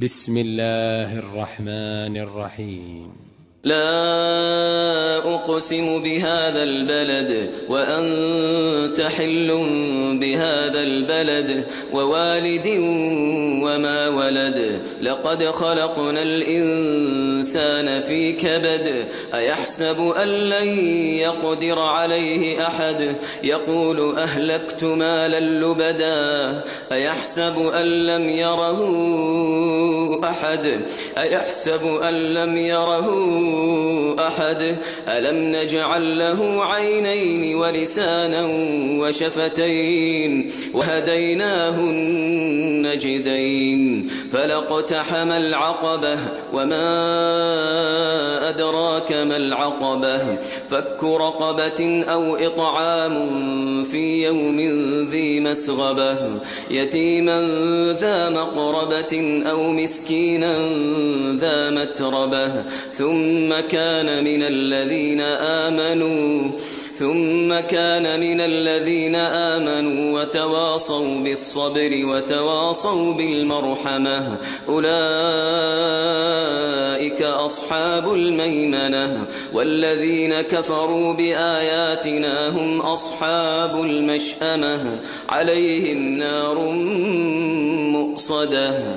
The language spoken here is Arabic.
بسم الله الرحمن الرحيم. لا أقسم بهذا البلد وأنت حل بهذا البلد ووالد وما ولد لقد خلقنا الإنسان في كبد أيحسب أن لن يقدر عليه أحد يقول أهلكت مالا لبدا أيحسب أن لم يره أحد ألم نجعل له عينين ولسانا وشفتين وهديناه النجدين فلاقتحم العقبة وما أدراك ما العقبة فك رقبة أو إطعام في يوم ذي مسغبة يتيما ذا مقربة أو مسكينا ذا متربة ثم كان من الذين آمنوا وتواصوا بالصبر وتواصوا بالمرحمة أولئك أصحاب الميمنة والذين كفروا بآياتنا هم أصحاب المشأمة عليهم نار مؤصدة.